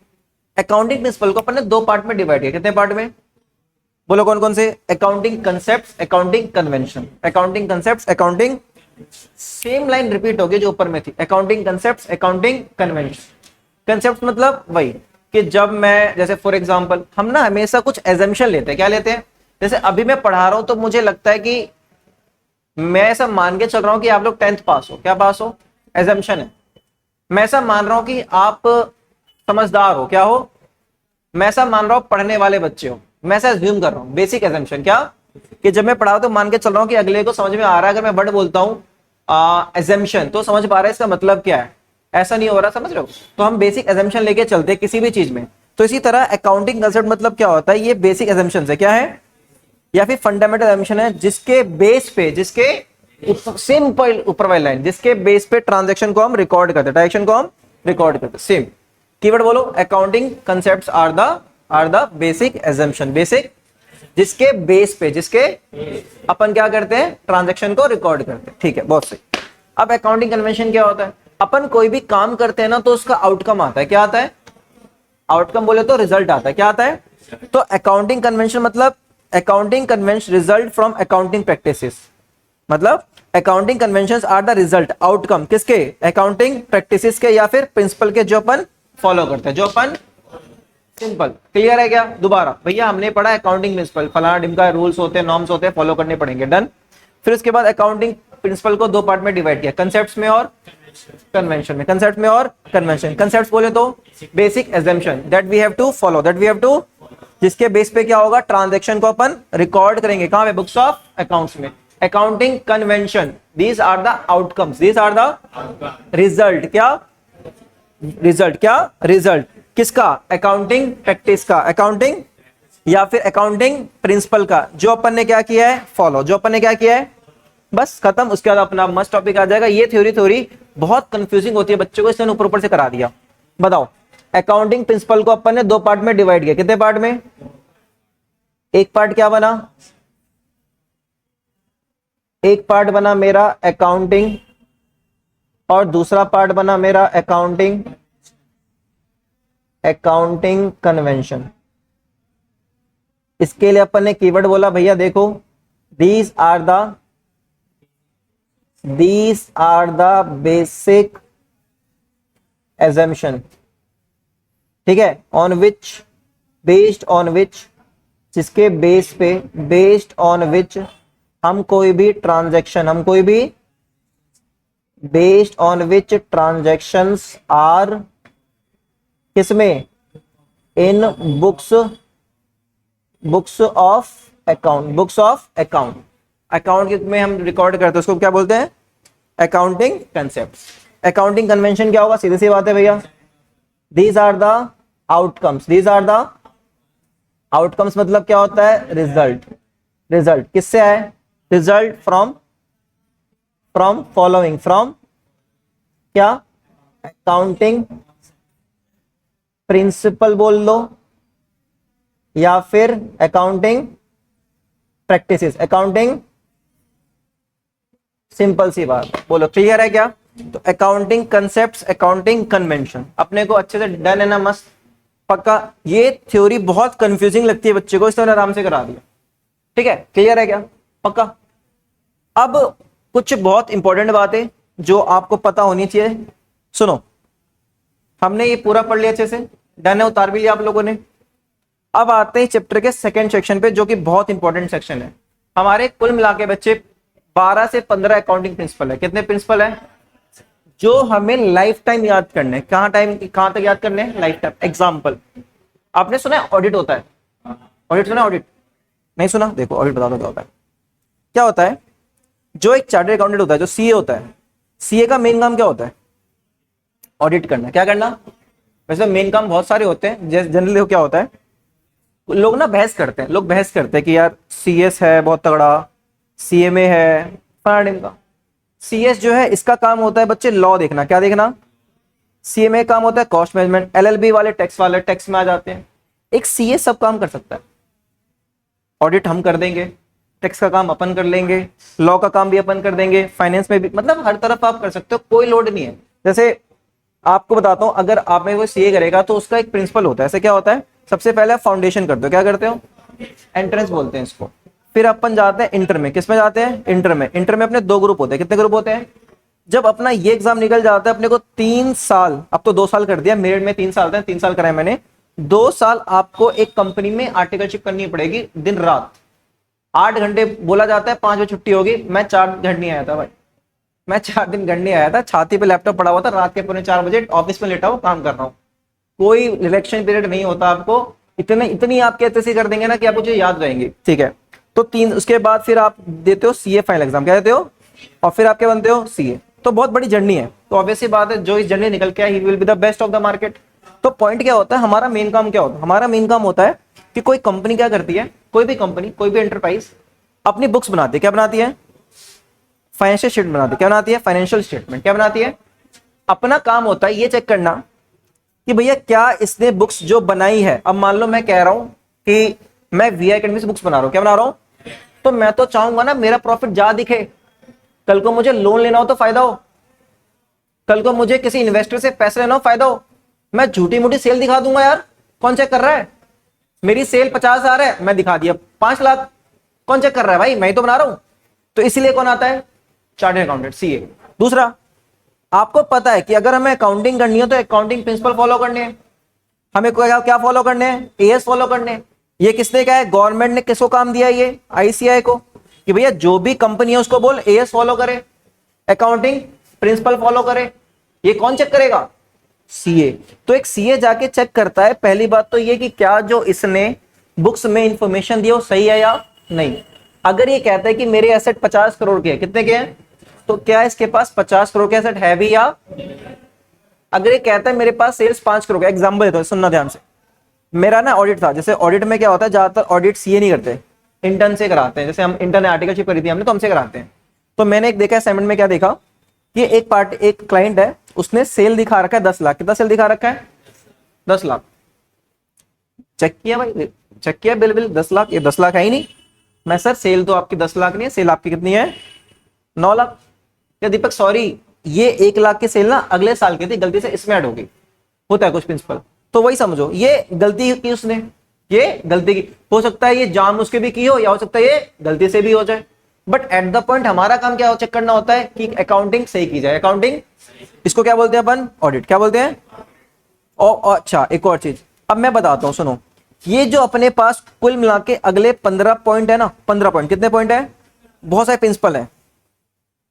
Speaker 1: अकाउंटिंग प्रिंसिपल को अपन ने दो पार्ट में डिवाइड किया। कितने पार्ट में बोलो, कौन कौन से? Accounting concept, accounting convention. Accounting concept, accounting, same line repeat होगी जो ऊपर में थी, accounting concept, accounting convention. Concept मतलब वही कि जब मैं, जैसे फॉर एग्जांपल हम ना हमेशा कुछ एजम्पशन लेते हैं। क्या लेते हैं? जैसे अभी मैं पढ़ा रहा हूं तो मुझे लगता है कि मैं ऐसा मान के चल रहा हूं कि आप लोग 10th पास हो। क्या पास हो? एजम्पशन है। मैं ऐसा मान रहा हूं कि आप समझदार हो। क्या हो? मैं ऐसा मान रहा हूं पढ़ने वाले बच्चे हो। मैं ऐसा एज्यूम कर रहा हूं, बेसिक एजम्पशन। क्या? कि जब मैं पढ़ा तो मान के चल रहा हूं कि अगले को समझ में आ रहा है। अगर मैं वर्ड बोलता हूं एजम्पशन तो समझ पा रहा है इसका मतलब क्या है। ऐसा नहीं हो रहा, समझ रहे हो? तो हम बेसिक एजम्पशन लेके चलते हैं किसी भी चीज में। तो इसी तरह अकाउंटिंग कंसेप्ट मतलब क्या होता है? ये बेसिक एजम्पशन है। क्या है? या फिर फंडामेंटल एजम्पशन है, जिसके बेस पे, जिसके सिंपल ऊपर वाली लाइन, जिसके बेस पे ट्रांजैक्शन को हम रिकॉर्ड करते हैं, ट्रांजैक्शन को हम रिकॉर्ड करते हैं। सेम कीवर्ड बोलो, accounting concepts are the basic assumption. Basic, जिसके बेस पे, जिसके अपन क्या करते हैं? ट्रांजैक्शन को रिकॉर्ड करते हैं। ठीक है, बहुत सही। अब अकाउंटिंग कन्वेंशन क्या होता है? अपन कोई भी काम करते हैं ना तो उसका आउटकम आता है। क्या आता है? आउटकम बोले तो रिजल्ट आता है। क्या आता है? तो अकाउंटिंग कन्वेंशन मतलब accounting convention result from accounting practices. मतलब accounting conventions are the result, outcome किसके? अकाउंटिंग प्रैक्टिसेस के या फिर प्रिंसिपल के, जो अपन फॉलो करते हैं, जो अपन सिंपल। क्लियर है क्या? दोबारा भैया हमने पढ़ा अकाउंटिंग प्रिंसिपल, फलाना ढिमका रूल्स होते हैं, नॉर्म्स होते हैं, फॉलो करने पड़ेंगे। डन। फिर उसके बाद अकाउंटिंग प्रिंसिपल को दो पार्ट में डिवाइड किया, कंसेप्ट्स में और कन्वेंशन में। कंसेप्ट में और कन्वेंशन। कंसेप्ट्स बोले तो basic assumption that we have to follow, that we have to, जिसके बेस पे क्या होगा? ट्रांजैक्शन को अपन रिकॉर्ड करेंगे। कहां पे? बुक्स ऑफ अकाउंट्स में। Accounting convention, these are the outcomes, these are the result. क्या? रिजल्ट। क्या? रिजल्ट किसका? अकाउंटिंग प्रैक्टिस का, अकाउंटिंग या फिर अकाउंटिंग प्रिंसिपल का, जो अपन ने क्या किया है? फॉलो। जो अपन ने क्या किया है? बस खत्म। उसके बाद अपना मस्त टॉपिक आ जाएगा। ये थ्योरी बहुत कंफ्यूजिंग होती है बच्चों को, इसलिए ऊपर ऊपर से करा दिया। बताओ, अकाउंटिंग प्रिंसिपल को अपन ने दो पार्ट में डिवाइड किया। कितने पार्ट में? एक पार्ट क्या बना? एक पार्ट बना मेरा अकाउंटिंग और दूसरा पार्ट बना मेरा अकाउंटिंग कन्वेंशन। इसके लिए अपन ने कीवर्ड बोला भैया देखो, these are the basic assumption। ठीक है? On which, based on which, जिसके बेस पे, बेस्ड ऑन विच हम कोई भी ट्रांजैक्शन, हम कोई भी, based on which transactions are किसमें? In books of account, books of account. Account में हम रिकॉर्ड करते हैं, उसको क्या बोलते हैं? Accounting concept. अकाउंटिंग कन्वेंशन क्या होगा? सीधी सी बात है भैया, these are the outcomes, these are the outcomes मतलब क्या होता है? रिजल्ट। रिजल्ट किससे आए? रिजल्ट फ्रॉम फॉलोइंग, फ्रॉम क्या? अकाउंटिंग प्रिंसिपल बोल लो या फिर अकाउंटिंग प्रैक्टिसेस, अकाउंटिंग, सिंपल सी बात। बोलो क्लियर है क्या? तो अकाउंटिंग कंसेप्ट्स, अकाउंटिंग कन्वेंशन अपने को अच्छे से डन है ना? मस्त पक्का। ये थ्योरी बहुत कंफ्यूजिंग लगती है बच्चे को, इसलिए आराम से करा दिया। ठीक है, क्लियर है क्या? पक्का। अब कुछ बहुत इंपॉर्टेंट बातें जो आपको पता होनी चाहिए, सुनो। हमने ये पूरा पढ़ लिया अच्छे से, डन है, उतार भी लिया आप लोगों ने। अब आते हैं चैप्टर के सेकंड सेक्शन पे, जो कि बहुत इंपॉर्टेंट सेक्शन है। हमारे कुल मिला के बच्चे 12 से 15 अकाउंटिंग प्रिंसिपल है। कितने प्रिंसिपल है जो हमें लाइफ टाइम याद करने। कहां तक याद करने? Life time. एग्जाम्पल, आपने सुना है ऑडिट होता है? ऑडिट सुना? ऑडिट नहीं सुना? देखो ऑडिट बता दो क्या होता है। क्या होता है? जो एक चार्टर्ड अकाउंटेंट होता है, जो सीए होता है, सीए का मेन काम क्या होता है? ऑडिट करना। क्या करना? वैसे मेन काम बहुत सारे होते हैं। जनरली क्या होता है, लोग ना बहस करते हैं, लोग बहस करते हैं कि यार सीएस है बहुत तगड़ा, सीएमए है फलाने का। सीएस जो है इसका काम होता है बच्चे लॉ देखना। क्या देखना? सीएमए काम होता है कॉस्ट मैनेजमेंट। एलएलबी वाले टैक्स में आ जाते हैं। एक सीए सब काम कर सकता है। ऑडिट हम कर देंगे, टैक्स का काम अपन कर लेंगे, लॉ का काम भी अपन कर देंगे, फाइनेंस में भी, मतलब हर तरफ आप कर सकते हो, कोई लोड नहीं है। जैसे आपको बताता हूं, अगर आप में कोई सीए करेगा तो उसका एक प्रिंसिपल होता है। ऐसे क्या होता है? सबसे पहले आप फाउंडेशन करते हो। क्या करते हो? एंट्रेंस बोलते हैं इसको। फिर अपन जाते हैं इंटर में। किस में जाते हैं? इंटर में। इंटर में अपने 2 ग्रुप होते हैं। कितने ग्रुप होते हैं? जब अपना ये एग्जाम निकल जाता है अपने को 3 साल, अब तो 2 साल कर दिया, मेरिट में 3 साल था, 3 साल कराए मैंने। 2 साल आपको एक कंपनी में आर्टिकलशिप करनी पड़ेगी दिन रात। 8 घंटे बोला जाता है, 5 बजे छुट्टी होगी। मैं 4 घंटे नहीं आया था भाई, मैं 4 दिन घर नहीं आया था, छाती पे लैपटॉप पड़ा हुआ था, रात के 4:45 ऑफिस में लेटा हुआ काम कर रहा हूँ। कोई रिलेक्शन पीरियड नहीं होता आपको। इतनी आपके ऐसे कर देंगे ना कि आपको चीज याद रहेंगी। ठीक है, तो 3, उसके बाद फिर आप देते हो सीए फाइनल एग्जाम। क्या देते हो? और फिर आप क्या बनते हो? सीए। तो बहुत बड़ी जर्नी है। तो ऑब्वियसली बात है, जो इस जर्नी निकल के आए he will be the best of the market. तो पॉइंट क्या होता है, हमारा मेन काम क्या होता है? हमारा मेन काम होता है कि कोई कंपनी क्या करती है, कोई भी कंपनी, कोई भी एंटरप्राइज अपनी बुक्स बनाती है। क्या बनाती है? फाइनेंशियल स्टेटमेंट बनाती है। क्या बनाती है? Financial statement. क्या बनाती है? अपना काम होता है ये चेक करना कि भैया क्या इसने बुक्स जो बनाई है, अब मान लो मैं कह रहा हूं कि मैं वी एकेडमी से बुक्स बना रहा हूं। क्या बना रहा हूं? तो मैं तो चाहूंगा ना मेरा प्रॉफिट ज्यादा दिखे, कल को मुझे लोन लेना हो तो फायदा हो, कल को मुझे किसी इन्वेस्टर से पैसे लेना हो फायदा हो। मैं झूठी मूठी सेल दिखा दूंगा यार, कौन चेक कर रहा है? मेरी सेल 50,000 है, मैं दिखा दिया 5 लाख, कौन चेक कर रहा है भाई? मैं ही तो बना रहा हूं। तो इसीलिए कौन आता है? Chartered accountant, CA. दूसरा, आपको पता है कि अगर हमें अकाउंटिंग करनी है तो अकाउंटिंग प्रिंसिपल फॉलो करने हैं। हमें क्या फॉलो करने हैं? एएस फॉलो करने हैं। ये किसने कहा है? गवर्नमेंट ने किसको काम दिया है? ये आईसीआई को, कि भैया जो भी कंपनी है उसको बोल एएस फॉलो करे, अकाउंटिंग प्रिंसिपल फॉलो करे। ये कौन चेक करेगा? सीए। तो एक सीए जाके चेक करता है, पहली बात तो ये कि क्या जो इसने बुक्स में इंफॉर्मेशन दिया वो सही है या नहीं। अगर ये कहता है कि मेरे एसेट 50 करोड़ के हैं, कितने के हैं, तो क्या इसके पास 50 करोड़ के एसेट है भी? या अगर ये कहता है मेरे पास सेल्स 5 करोड़ का, एग्जांपल देता हूं, सुनना ध्यान से। मेरा ना ऑडिट था, जैसे ऑडिट में क्या होता है, ज्यादातर ऑडिट सीए नहीं करते, इंटर्न से कराते हैं। जैसे हम इंटर्न ने आर्टिकलशिप करी थी हमने, तो हमसे कराते हैं। तो मैंने एक देखा असाइनमेंट में, क्या देखा कि एक क्लाइंट है, उसने सेल दिखा रखा है 10 लाख। कितना सेल दिखा रखा है? 10 लाख। चेक किया भाई, चेक किया बिल 10 लाख, ये 10 लाख है ही नहीं। मैं सर सेल तो आपकी 10 लाख नहीं है, सेल आपकी कितनी है? 9 लाख। या दीपक सॉरी, ये 1 लाख की सेल ना अगले साल की थी, गलती से इसमें ऐड हो गई। होता है कुछ प्रिंसिपल, तो वही समझो ये गलती की उसने, ये गलती की। हो सकता है ये जान उसके भी की हो, या हो सकता है ये गलती से भी हो जाए। बट एट द पॉइंट हमारा काम क्या चेक करना होता है कि अकाउंटिंग सही की जाए। अकाउंटिंग, इसको क्या बोलते हैं अपन? ऑडिट। क्या बोलते हैं? अच्छा, एक और चीज अब मैं बताता हूं, सुनो। ये जो अपने पास कुल मिला के अगले 15 पॉइंट है ना, 15 पॉइंट, कितने पॉइंट है? बहुत सारे प्रिंसिपल है।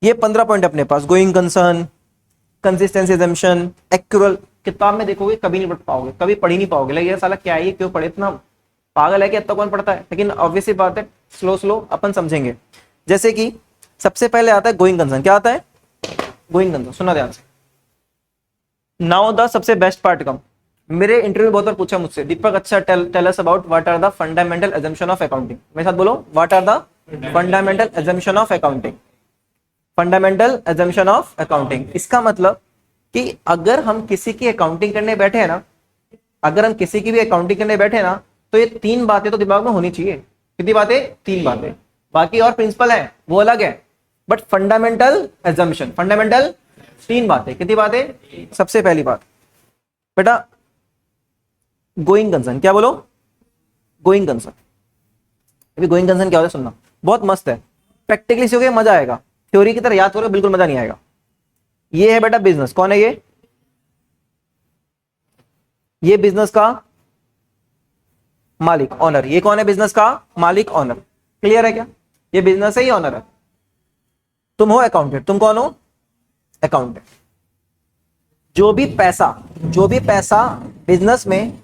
Speaker 1: ये 15 पॉइंट अपने पास, going concern, consistency assumption, accrual. किताब में देखोगे कभी नहीं पढ़ पाओगे, कभी पढ़ ही नहीं पाओगे, लगे साला क्या है ये, क्यों पढ़े, इतना पागल है कि इतना कौन पढ़ता है। लेकिन ऑब्वियसली बात है, स्लो अपन समझेंगे। जैसे कि सबसे पहले आता है गोइंग कंसर्न। क्या आता है? गोइंग कंसर्न, सुना ध्यान से। नाउ द सबसे बेस्ट पार्ट कम। मेरे इंटरव्यू में बहुत बार पूछा मुझसे, दीपक अच्छा tell us about what are the fundamental assumption of accounting. मेरे साथ बोलो, what are the fundamental assumption of accounting. Fundamental assumption of accounting, इसका मतलब कि अगर हम किसी की अकाउंटिंग करने बैठे हैं ना, अगर हम किसी की भी अकाउंटिंग करने बैठे ना, तो ये 3 बातें तो दिमाग में होनी चाहिए। कितनी बातें? 3 बातें। बाकी और प्रिंसिपल है वो अलग है, बट फंडामेंटल अजम्पशन, फंडामेंटल 3 बातें। कितनी बातें? सबसे पहली बात बेटा, गोइंग कंसर्न। क्या बोलो? Going concern. अभी गोइंग कंसर्न क्या होता है सुनना, बहुत मस्त है, प्रैक्टिकली सीखोगे मजा आएगा, थ्योरी की तरह याद करोगे बिल्कुल मजा नहीं आएगा। ये है बेटा बिजनेस, कौन है ये बिजनेस का मालिक, ऑनर। ये कौन है बिजनेस का मालिक, ऑनर। क्लियर है क्या? ये बिजनेस है, ये ऑनर है। तुम हो अकाउंटेंट, तुम कौन हो? अकाउंटेंट। जो भी पैसा बिजनेस में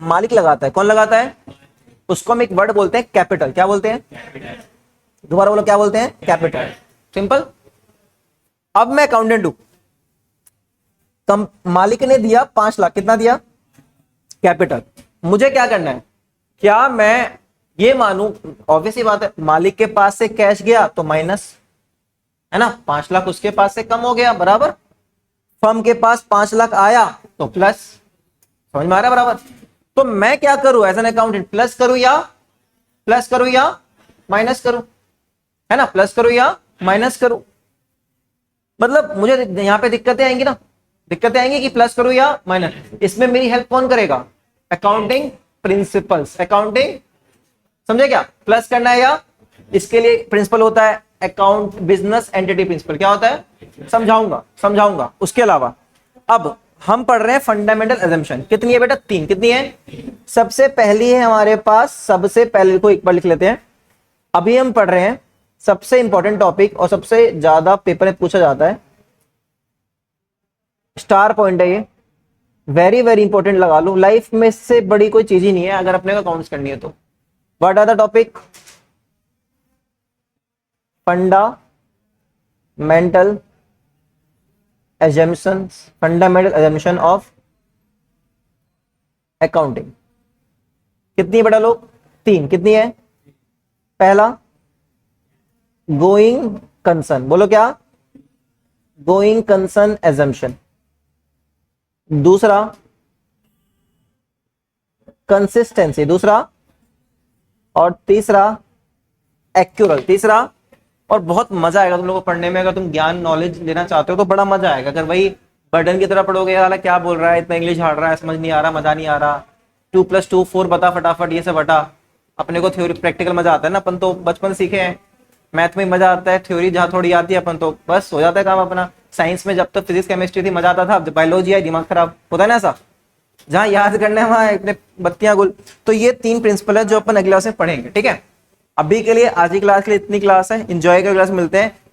Speaker 1: मालिक लगाता है, कौन लगाता है? उसको हम एक वर्ड बोलते हैं कैपिटल। क्या बोलते हैं? दोबारा बोलो, क्या बोलते हैं? कैपिटल। सिंपल। अब मैं अकाउंटेंट हूं, कम मालिक ने दिया 5 लाख, कितना दिया? कैपिटल। मुझे क्या करना है? क्या मैं ये मानूं, ऑब्वियस ही बात है, मालिक के पास से कैश गया तो माइनस, है ना, 5 लाख उसके पास से कम हो गया, बराबर। फर्म के पास 5 लाख आया तो प्लस। समझ में आ रहा है? बराबर। तो मैं क्या करूं एज एन अकाउंटेंट? प्लस करूं या माइनस करूं? है ना, प्लस करूं या माइनस करूं? मतलब मुझे यहां पे दिक्कतें आएंगी ना, दिक्कतें आएंगी कि प्लस करूं या माइनस। इसमें मेरी हेल्प कौन करेगा? Accounting principles. अकाउंटिंग, समझे क्या? प्लस करना है या, इसके लिए प्रिंसिपल होता है अकाउंट बिजनेस एंटिटी प्रिंसिपल। क्या होता है? समझाऊंगा। उसके अलावा अब हम पढ़ रहे हैं फंडामेंटल अजम्पशन। कितनी है बेटा? 3। कितनी है? सबसे पहली है हमारे पास, सबसे पहले को एक बार लिख लेते हैं। अभी हम पढ़ रहे हैं सबसे इंपॉर्टेंट टॉपिक और सबसे ज्यादा पेपर में पूछा जाता है, स्टार पॉइंट है ये, वेरी वेरी इंपॉर्टेंट लगा लो। लाइफ में इससे बड़ी कोई चीज ही नहीं है अगर अपने को अकाउंट्स करनी है तो। What are the topic? Fundamental assumption of accounting. कितनी है बेटा लोग? 3। कितनी है? पहला गोइंग कंसर्न, बोलो क्या? Going concern assumption। दूसरा कंसिस्टेंसी, दूसरा। और तीसरा एक्यूरल, तीसरा। और बहुत मजा आएगा तुम लोगों को पढ़ने में, अगर तुम ज्ञान नॉलेज लेना चाहते हो तो बड़ा मजा आएगा। अगर वही बर्डन की तरह पढ़ोगे, यार क्या बोल रहा है, इतना इंग्लिश हार रहा है, समझ नहीं आ रहा, मजा नहीं आ रहा, 2+2 4 बता फटाफट, ये सब बता। अपने को थ्योरी प्रैक्टिकल मजा आता है ना, अपन तो बचपन सीखे हैं। मैथ में मजा आता है, थ्योरी जहाँ थोड़ी आती है अपन तो बस हो जाता है काम अपना। साइंस में जब तक फिजिक्स केमिस्ट्री थी मजा आता था, जब बायोलॉजी आई दिमाग खराब होता है ना, ऐसा जहाँ याद करना है वहां इतने बत्तियां गुल। तो ये 3 प्रिंसिपल है जो अपन अगले क्लास में पढ़ेंगे, ठीक है। अभी के लिए आज की क्लास के लिए इतनी क्लास है, एंजॉय कर क्लास, मिलते हैं